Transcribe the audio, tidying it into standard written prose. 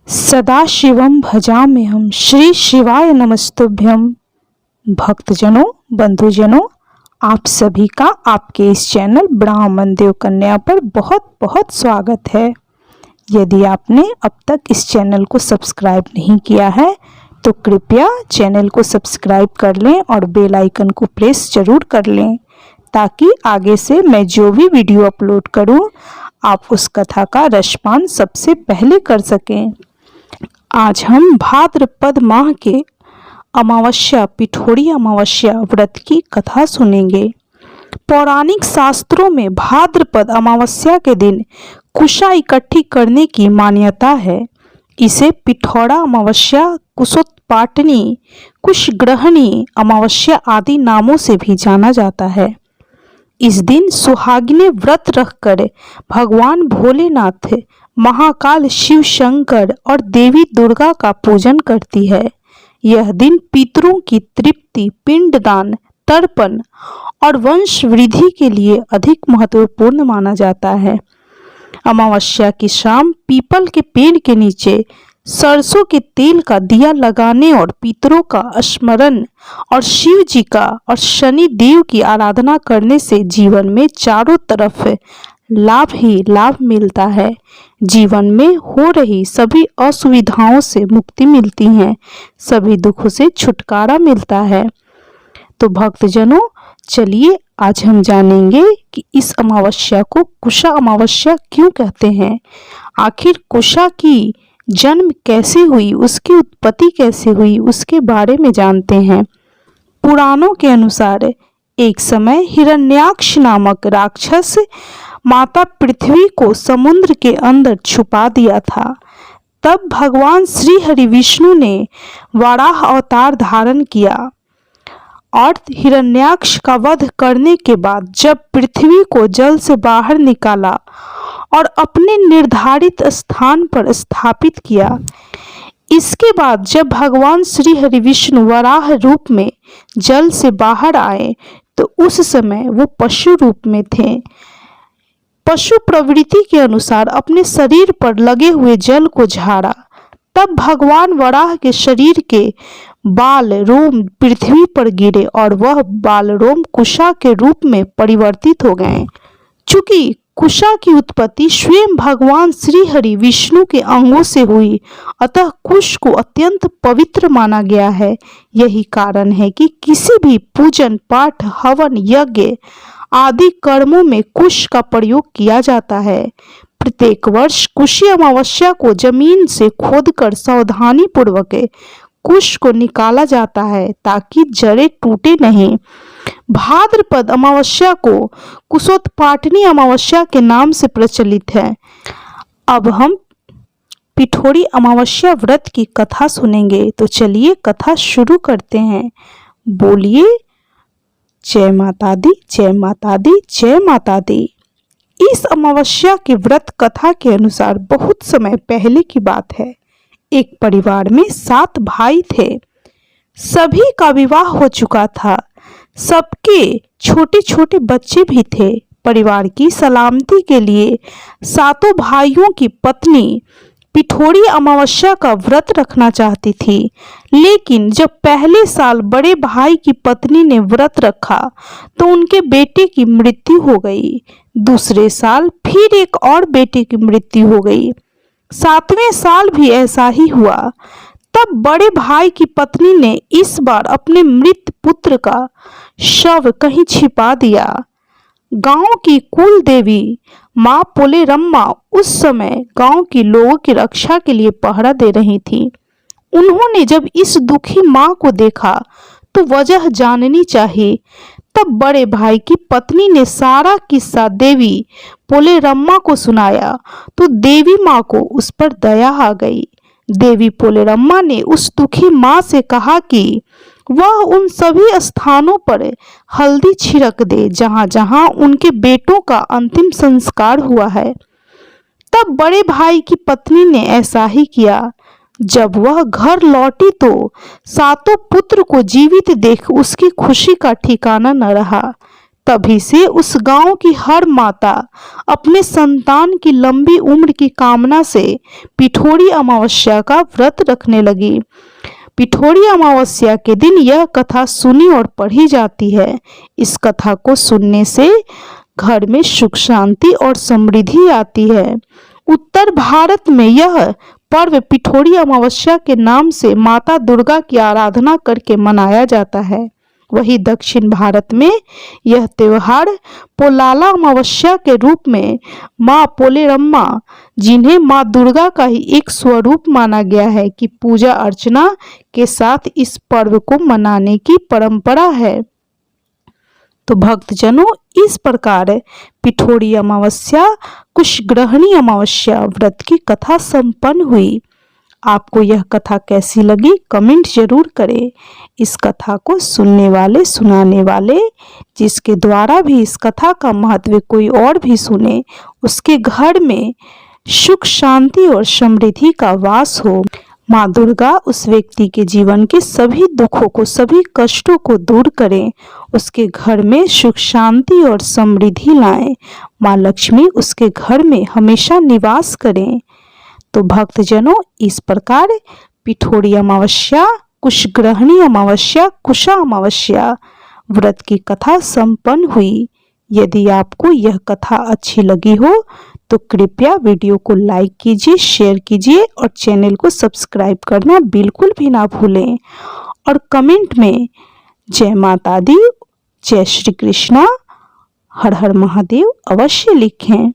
सदाशिवं भजाम्यहं श्री शिवाय नमस्तुभ्यं। भक्तजनों, बंधुजनों, आप सभी का आपके इस चैनल ब्राह्मण देव कन्या पर बहुत बहुत स्वागत है। यदि आपने अब तक इस चैनल को सब्सक्राइब नहीं किया है तो कृपया चैनल को सब्सक्राइब कर लें और बेल आइकन को प्रेस जरूर कर लें ताकि आगे से मैं जो भी वीडियो अपलोड करूं आप उस कथा का रसपान सबसे पहले कर सकें। आज हम भाद्रपद माह के अमावस्या पिठोरी अमावस्या व्रत की कथा सुनेंगे। पौराणिक शास्त्रों में भाद्रपद अमावस्या के दिन कुशा इकट्ठी करने की मान्यता है। इसे पिठौरा अमावस्या, कुशोत्पाटनी, कुशग्रहणी अमावस्या आदि नामों से भी जाना जाता है। इस दिन सुहागिनें व्रत रखकर भगवान भोलेनाथ, महाकाल शिव शंकर और देवी दुर्गा का पूजन करती है। यह दिन पितरों की तृप्ति, पिंडदान, तर्पण और वंश वृद्धि के लिए अधिक महत्वपूर्ण माना जाता है। अमावस्या की शाम पीपल के पेड़ के नीचे सरसों के तेल का दिया लगाने और पितरों का स्मरण और शिव जी का और शनि देव की आराधना करने से जीवन में चारों तरफ लाभ ही लाभ मिलता है। जीवन में हो रही सभी असुविधाओं से मुक्ति मिलती है, सभी दुखों से छुटकारा मिलता है। तो भक्तजनों, चलिए आज हम जानेंगे कि इस अमावस्या को कुशा अमावस्या क्यों कहते हैं। आखिर कुशा की जन्म कैसे हुई, उसकी उत्पत्ति कैसे हुई, उसके बारे में जानते हैं। पुराणों के अनुसार एक समय हिरण्याक्ष नामक राक्षस माता पृथ्वी को समुद्र के अंदर छुपा दिया था। तब भगवान श्री हरि विष्णु ने वराह अवतार धारण किया और हिरण्याक्ष का वध करने के बाद जब पृथ्वी को जल से बाहर निकाला और अपने निर्धारित स्थान पर स्थापित किया। इसके बाद जब भगवान श्री हरि विष्णु वराह रूप में जल से बाहर आए तो उस समय वो पशु रूप में थे। पशु प्रवृत्ति के अनुसार अपने शरीर पर लगे हुए जल को झाड़ा। तब भगवान वराह के शरीर के बाल रोम पृथ्वी पर गिरे और वह बाल रोम कुशा के रूप में परिवर्तित हो गए। चूंकि कुशा की उत्पत्ति स्वयं भगवान श्री हरि विष्णु के अंगों से हुई, अतः कुश को अत्यंत पवित्र माना गया है। यही कारण है कि किसी भी पूजन पाठ, हवन, यज्ञ आदि कर्मों में कुश का प्रयोग किया जाता है। प्रत्येक वर्ष कुशी अमावस्या को जमीन से खोदकर सावधानी पूर्वक कुश को निकाला जाता है ताकि जड़ें टूटे नहीं। भाद्रपद अमावस्या को कुशोत्पाटनी अमावस्या के नाम से प्रचलित है। अब हम पिठोरी अमावस्या व्रत की कथा सुनेंगे, तो चलिए कथा शुरू करते हैं। बोलिए जय माता दी, जय माता दी, जय माता दी। इस अमावस्या की व्रत कथा के अनुसार बहुत समय पहले की बात है। एक परिवार में 7 भाई थे। सभी का विवाह हो चुका था। सबके छोटे छोटे बच्चे भी थे। परिवार की सलामती के लिए 7 भाइयों की पत्नी पिठोरी अमावस्या का व्रत रखना चाहती थी। लेकिन जब पहले साल बड़े भाई की पत्नी ने व्रत रखा तो उनके बेटे की मृत्यु हो गई। दूसरे साल फिर एक और बेटे की मृत्यु हो गई। 7वें साल भी ऐसा ही हुआ। तब बड़े भाई की पत्नी ने इस बार अपने मृत पुत्र का शव कहीं छिपा दिया। गांव की कुल देवी माँ पोलेरम्मा उस समय गांव के लोगों की रक्षा के लिए पहरा दे रही थी। उन्होंने जब इस दुखी माँ को देखा तो वजह जाननी चाहिए। तब बड़े भाई की पत्नी ने सारा किस्सा देवी पोलेरम्मा को सुनाया तो देवी माँ को उस पर दया आ गई। देवी पोलेरम्मा ने उस दुखी माँ से कहा कि वह उन सभी स्थानों पर हल्दी छिड़क दे जहां जहां उनके बेटों का अंतिम संस्कार हुआ है। तब बड़े भाई की पत्नी ने ऐसा ही किया। जब वह घर लौटी तो 7 पुत्र को जीवित देख उसकी खुशी का ठिकाना न रहा। तभी से उस गांव की हर माता अपने संतान की लंबी उम्र की कामना से पिठोरी अमावस्या का व्रत रखने लगी। पिठोरी अमावस्या के दिन यह कथा सुनी और पढ़ी जाती है। इस कथा को सुनने से घर में सुख शांति और समृद्धि आती है। उत्तर भारत में यह पर्व पिठोरी अमावस्या के नाम से माता दुर्गा की आराधना करके मनाया जाता है। वहीं दक्षिण भारत में यह त्योहार पोलाला अमावस्या के रूप में माँ पोलेरम्मा, जिन्हें माँ दुर्गा का ही एक स्वरूप माना गया है, की पूजा अर्चना के साथ इस पर्व को मनाने की परंपरा है। तो भक्तजनों, इस प्रकार पिठोरी अमावस्या कुशग्रहणी अमावस्या व्रत की कथा संपन्न हुई। आपको यह कथा कैसी लगी कमेंट जरूर करें। इस कथा को सुनने वाले सुनाने वाले, जिसके द्वारा भी इस कथा का महत्व कोई और भी सुने, उसके घर में सुख शांति और समृद्धि का वास हो। माँ दुर्गा उस व्यक्ति के जीवन के सभी दुखों को, सभी कष्टों को दूर करें, उसके घर में सुख शांति और समृद्धि लाएं। माँ लक्ष्मी उसके घर में हमेशा निवास करें। तो भक्तजनों, इस प्रकार पिठोरी अमावस्या, कुशग्रहणी अमावस्या, कुशा अमावस्या व्रत की कथा संपन्न हुई। यदि आपको यह कथा अच्छी लगी हो तो कृपया वीडियो को लाइक कीजिए, शेयर कीजिए और चैनल को सब्सक्राइब करना बिल्कुल भी ना भूलें। और कमेंट में जय माता दी, जय श्री कृष्णा, हर हर महादेव अवश्य लिखें।